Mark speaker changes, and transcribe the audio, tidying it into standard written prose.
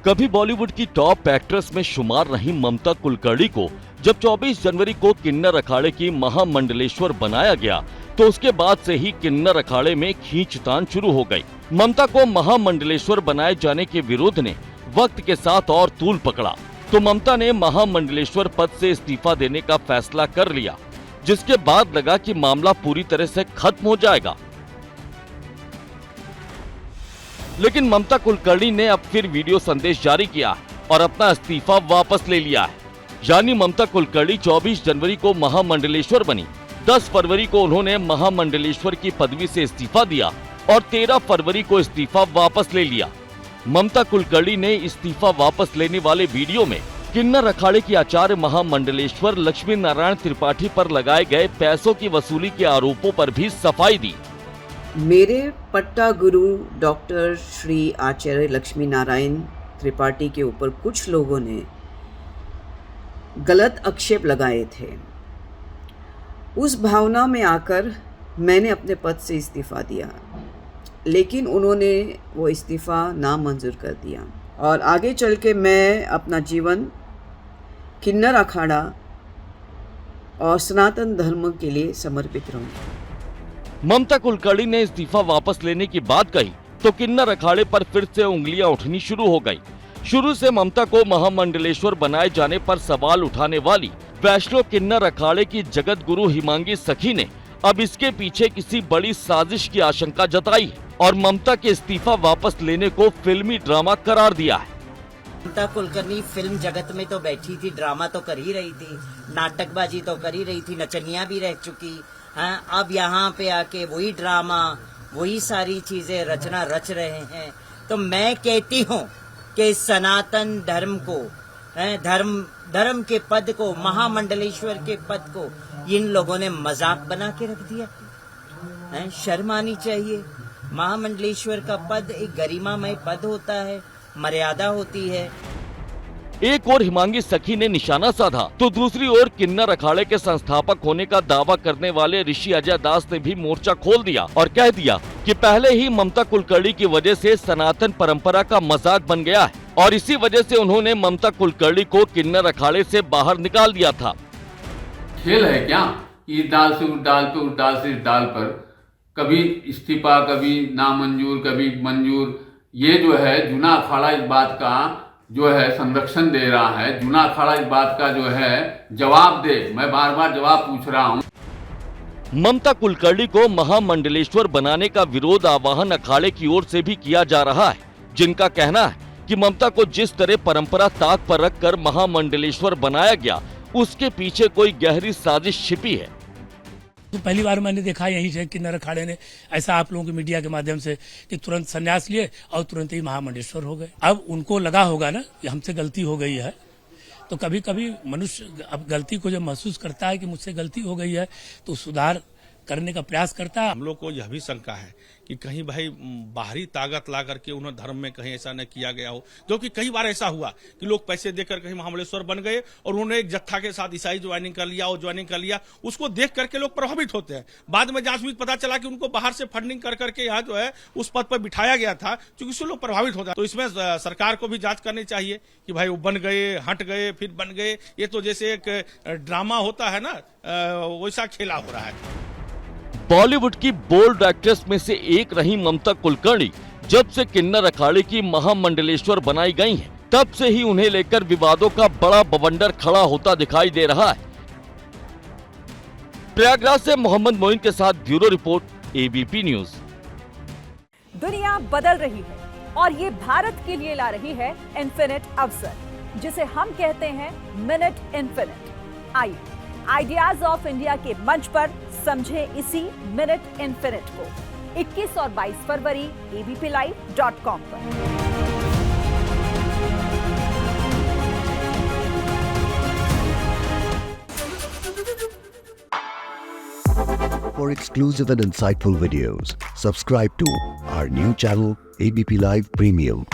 Speaker 1: कभी बॉलीवुड की top actress में शुमार रही ममता कुलकर्णी को जब 24 जनवरी को किन्नर अखाड़े की महामंडलेश्वर बनाया गया तो उसके बाद से ही किन्नर अखाड़े में खींचतान शुरू हो गई। ममता को महामंडलेश्वर बनाए जाने के विरोध ने वक्त के साथ और तूल पकड़ा तो ममता ने महामंडलेश्वर पद से इस्तीफा देने का फैसला कर लिया, जिसके बाद लगा कि मामला पूरी तरह से खत्म हो जाएगा। लेकिन ममता कुलकर्णी ने अब फिर वीडियो संदेश जारी किया और अपना इस्तीफा वापस ले लिया है। यानी ममता कुलकर्णी 24 जनवरी को महामंडलेश्वर बनी, 10 फरवरी को उन्होंने महामंडलेश्वर की पदवी से इस्तीफा दिया और 13 फरवरी को इस्तीफा वापस ले लिया। ममता कुलकर्णी ने इस्तीफा वापस लेने वाले वीडियो में किन्नर अखाड़े की आचार्य महामंडलेश्वर लक्ष्मी नारायण त्रिपाठी पर लगाए गए पैसों की वसूली के आरोपों पर भी सफाई दी।
Speaker 2: मेरे पट्टा गुरु डॉक्टर श्री आचार्य लक्ष्मी नारायण त्रिपाठी के ऊपर कुछ लोगों ने गलत आक्षेप लगाए थे। उस भावना में आकर मैंने अपने पद से इस्तीफा दिया, लेकिन उन्होंने वो इस्तीफा नामंजूर कर दिया और आगे चल के मैं अपना जीवन किन्नर अखाड़ा और सनातन धर्म के लिए समर्पित रहूँगा।
Speaker 1: ममता कुलकर्णी ने इस्तीफा वापस लेने की बात कही तो किन्नर अखाड़े पर फिर से उंगलियां उठनी शुरू हो गई। शुरू से ममता को महामंडलेश्वर बनाए जाने पर सवाल उठाने वाली वैष्णव किन्नर अखाड़े की जगत गुरु हिमांगी सखी ने अब इसके पीछे किसी बड़ी साजिश की आशंका जताई है और ममता के इस्तीफा वापस लेने को फिल्मी ड्रामा करार दिया है।
Speaker 3: ममता कुलकर्णी फिल्म जगत में तो बैठी थी, ड्रामा तो कर ही रही थी, नाटकबाजी तो कर ही रही थी, नचनिया भी रह चुकी। हाँ, अब यहाँ पे आके वही ड्रामा, वही सारी चीजें रचना रच रहे हैं। तो मैं कहती हूँ कि सनातन धर्म को, धर्म के पद को, महामंडलेश्वर के पद को इन लोगों ने मजाक बना के रख दिया। शर्म आनी चाहिए। महामंडलेश्वर का पद एक गरिमामय पद होता है, मर्यादा होती है।
Speaker 1: एक और हिमांगी सखी ने निशाना साधा तो दूसरी ओर किन्नर अखाड़े के संस्थापक होने का दावा करने वाले ऋषि अजय दास ने भी मोर्चा खोल दिया और कह दिया कि पहले ही ममता कुलकर्णी की वजह से सनातन परंपरा का मजाक बन गया है और इसी वजह से उन्होंने ममता कुलकर्णी को किन्नर अखाड़े से बाहर निकाल दिया था।
Speaker 4: खेल है क्या? ये दाल से उस दाल पे, उस दाल से इस दाल पर, कभी इस्तीफा, कभी नामंजूर, कभी मंजूर। ये जो है जूना अखाड़ा इस बात का जो है संरक्षण दे रहा है, जूना अखाड़ा इस बात का जो है जवाब दे। मैं बार बार जवाब पूछ रहा हूँ।
Speaker 1: ममता कुलकर्णी को महामंडलेश्वर बनाने का विरोध आवाहन अखाड़े की ओर से भी किया जा रहा है, जिनका कहना है कि ममता को जिस तरह परंपरा ताक पर रखकर महामंडलेश्वर बनाया गया उसके पीछे कोई गहरी साजिश छिपी है।
Speaker 5: तो पहली बार मैंने देखा यहीं से किन्नर अखाड़े ने ऐसा आप लोगों के मीडिया के माध्यम से कि तुरंत संन्यास लिए और तुरंत ही महामंडलेश्वर हो गए। अब उनको लगा होगा ना कि हमसे गलती हो गई है, तो कभी कभी मनुष्य अब गलती को जब महसूस करता है कि मुझसे गलती हो गई है तो सुधार करने का प्रयास करता है।
Speaker 6: हम लोग को यह भी शंका है कि कहीं भाई बाहरी ताकत ला करके उन्हें धर्म में कहीं ऐसा न किया गया हो, क्योंकि कई बार ऐसा हुआ कि लोग पैसे देकर कहीं महामंडलेश्वर बन गए और उन्होंने एक जत्था के साथ ईसाई ज्वाइनिंग कर लिया और ज्वाइनिंग कर लिया। उसको देख करके लोग प्रभावित होते हैं। बाद में जांच में पता चला कि उनको बाहर से फंडिंग कर करके यहाँ जो है उस पद पर बिठाया गया था, क्योंकि उससे लोग प्रभावित होते हैं। तो इसमें सरकार को भी जांच करनी चाहिए कि भाई वो बन गए, हट गए, फिर बन गए। ये तो जैसे एक ड्रामा होता है ना, वैसा खेला हो रहा है।
Speaker 1: बॉलीवुड की बोल्ड एक्ट्रेस में से एक रही ममता कुलकर्णी जब से किन्नर अखाड़े की महामंडलेश्वर बनाई गई हैं, तब से ही उन्हें लेकर विवादों का बड़ा बवंडर खड़ा होता दिखाई दे रहा है। प्रयागराज से मोहम्मद मोइन के साथ ब्यूरो रिपोर्ट, एबीपी न्यूज।
Speaker 7: दुनिया बदल रही है और ये भारत के लिए ला रही है इन्फिनिट अवसर, जिसे हम कहते हैं मिनट इन्फिनिट। आइए आइडियाज ऑफ इंडिया के मंच पर समझे इसी मिनट इन्फिनिट को 21 और 22 फरवरी abplive.com पर।
Speaker 8: For exclusive and insightful videos, subscribe to our new channel ABP Live Premium.